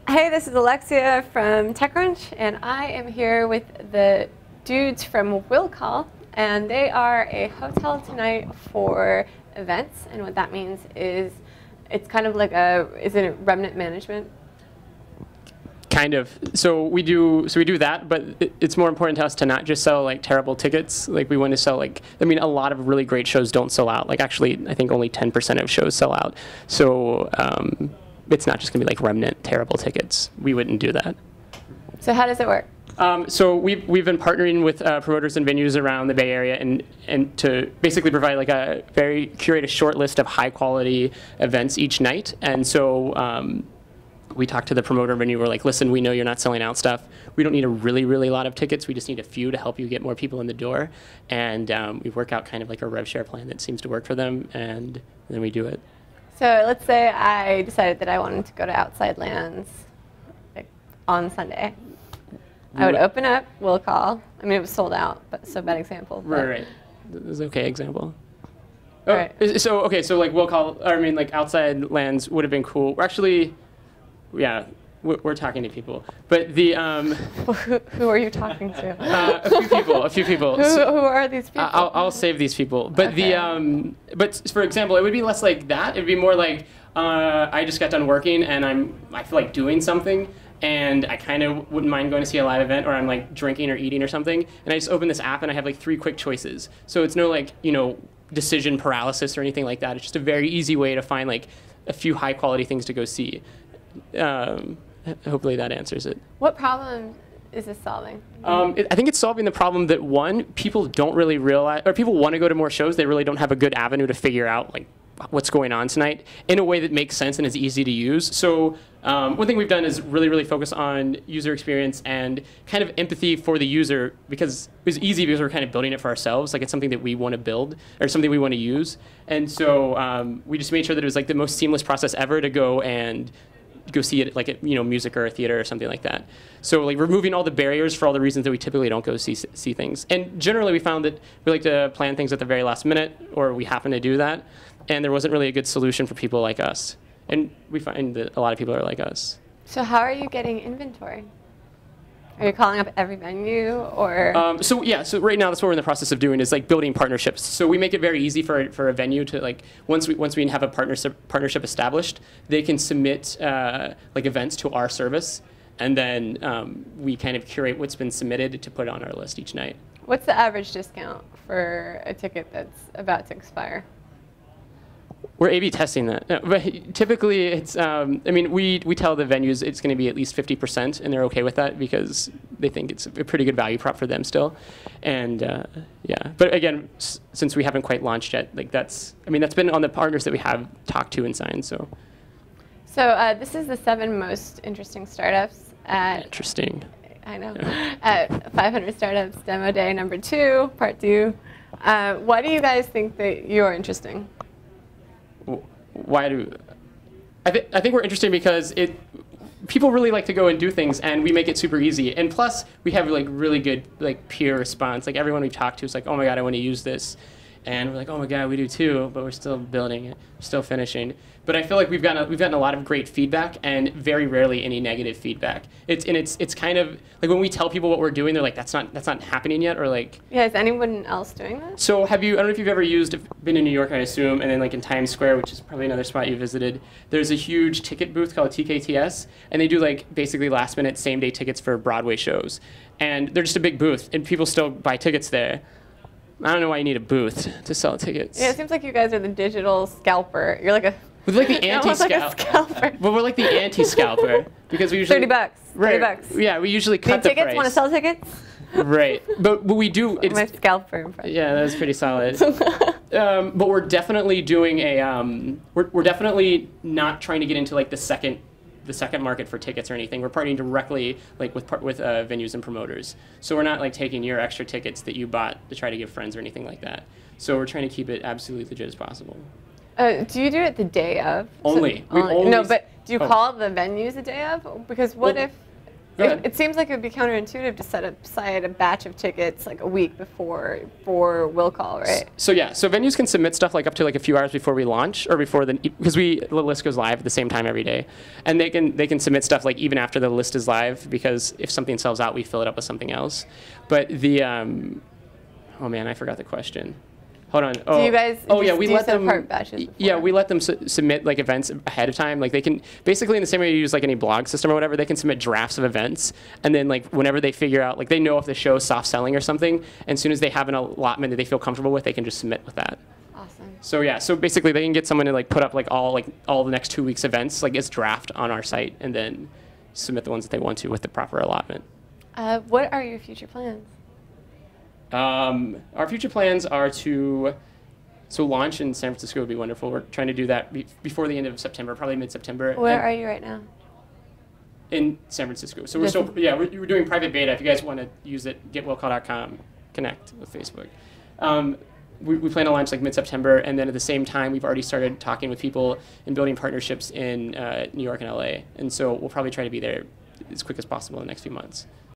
Hey, this is Alexia from TechCrunch, and I am here with the dudes from Willcall, and they are a hotel tonight for events. And what that means is it's kind of like is it remnant management? Kind of. So we do that, but it's more important to us to not just sell like terrible tickets. Like we want to sell a lot of really great shows don't sell out. Like actually, I think only 10% of shows sell out. So it's not just gonna be like remnant terrible tickets. We wouldn't do that. So how does it work? So we've been partnering with promoters and venues around the Bay Area and to basically provide like curate a short list of high quality events each night. And so we talked to the promoter and venue. We're like, listen, we know you're not selling out stuff. We don't need a really lot of tickets. We just need a few to help you get more people in the door. And we work out kind of like a rev share plan that seems to work for them, and then we do it. So let's say I decided that I wanted to go to Outside Lands on Sunday. I would open up Willcall. I mean, it was sold out, but so bad example. Right. This is okay example. Oh, right. So like Willcall, or I mean like Outside Lands would have been cool. We're actually, yeah, we're talking to people, but the who are you talking to? A few people. Who are these people? I'll save these people. But okay. But for example, it would be less like that. It would be more like I just got done working and I feel like doing something, and I kind of wouldn't mind going to see a live event, or I'm like drinking or eating or something, and I just open this app and I have like 3 quick choices. So it's no like decision paralysis or anything like that. It's just a very easy way to find like a few high quality things to go see. Hopefully that answers it. What problem is this solving? I think it's solving the problem that, one, people don't really realize, or people want to go to more shows, they really don't have a good avenue to figure out like what's going on tonight in a way that makes sense and is easy to use. So one thing we've done is really focus on user experience and kind of empathy for the user, because it was easy because we're kind of building it for ourselves. Like it's something that we want to build or something we want to use. And so we just made sure that it was like the most seamless process ever to go see it like at music or a theater or something like that. So like removing all the barriers for all the reasons that we typically don't go see things. And generally we found that we like to plan things at the very last minute, or we happen to do that, and there wasn't really a good solution for people like us. And we find that a lot of people are like us. So how are you getting inventory? Are you calling up every venue, or? So right now that's what we're in the process of doing, is like building partnerships. So we make it very easy for a venue to like once we have a partnership established, they can submit like events to our service, and then we kind of curate what's been submitted to put on our list each night. What's the average discount for a ticket that's about to expire? We're A/B testing that. No, but typically, it's. We tell the venues it's going to be at least 50%, and they're okay with that because they think it's a pretty good value prop for them still. And yeah, but again, since we haven't quite launched yet, like that's been on the partners that we have talked to and signed. So this is the 7 most interesting startups at. Interesting. I know. Yeah. At 500 Startups Demo Day number 2, part 2. Why do you guys think that you're interesting? I think we're interesting because people really like to go and do things, and we make it super easy. And plus, we have like really good like peer response. Like everyone we've talked to is like, oh my god, I want to use this. And we're like, oh my god, we do too, but we're still building it, we're still finishing. But I feel like we've gotten a lot of great feedback, and very rarely any negative feedback. It's kind of like when we tell people what we're doing, they're like, that's not happening yet, or like. Yeah, is anyone else doing that? So I don't know if you've ever been in New York, I assume, and then like in Times Square, which is probably another spot you visited, there's a huge ticket booth called TKTS, and they do like basically last minute, same day tickets for Broadway shows. And they're just a big booth, and people still buy tickets there. I don't know why you need a booth to sell tickets. Yeah, it seems like you guys are the digital scalper. You're like a. We're like the anti-scalper. But we're like the anti-scalper because we usually. $30. Right. $30. Yeah, we usually cut the tickets? price. Want to sell tickets? Right, but we do. It's my scalper impression. Yeah, that's pretty solid. But we're definitely doing we're definitely not trying to get into like the second market for tickets or anything. We're partnering directly like with venues and promoters. So we're not like taking your extra tickets that you bought to try to give friends or anything like that. So we're trying to keep it absolutely legit as possible. Do you do it the day of? Only. No, but do you call the venues the day of? Because what if Go ahead. It seems like it would be counterintuitive to set aside a batch of tickets like a week before for Willcall, right? So yeah, so venues can submit stuff like up to like a few hours before we launch, or before because the list goes live at the same time every day, and they can submit stuff like even after the list is live, because if something sells out, we fill it up with something else. But the oh man, I forgot the question. Hold on. Do you guys? Oh yeah, we let set them. apart batches before? Yeah, we let them submit like events ahead of time. Like they can basically, in the same way you use like any blog system or whatever, they can submit drafts of events, and then like whenever they figure out, like they know if the show's soft selling or something, and as soon as they have an allotment that they feel comfortable with, they can just submit with that. Awesome. So yeah, so basically they can get someone to like put up like all the next 2 weeks events like as draft on our site, and then submit the ones that they want to with the proper allotment. What are your future plans? Our future plans are to launch in San Francisco would be wonderful. We're trying to do that before the end of September, probably mid-September. Where are you right now? In San Francisco. So we're doing private beta. If you guys want to use it, getwillcall.com, connect with Facebook. We plan to launch like mid-September, and then at the same time, we've already started talking with people and building partnerships in New York and LA. And so we'll probably try to be there as quick as possible in the next few months.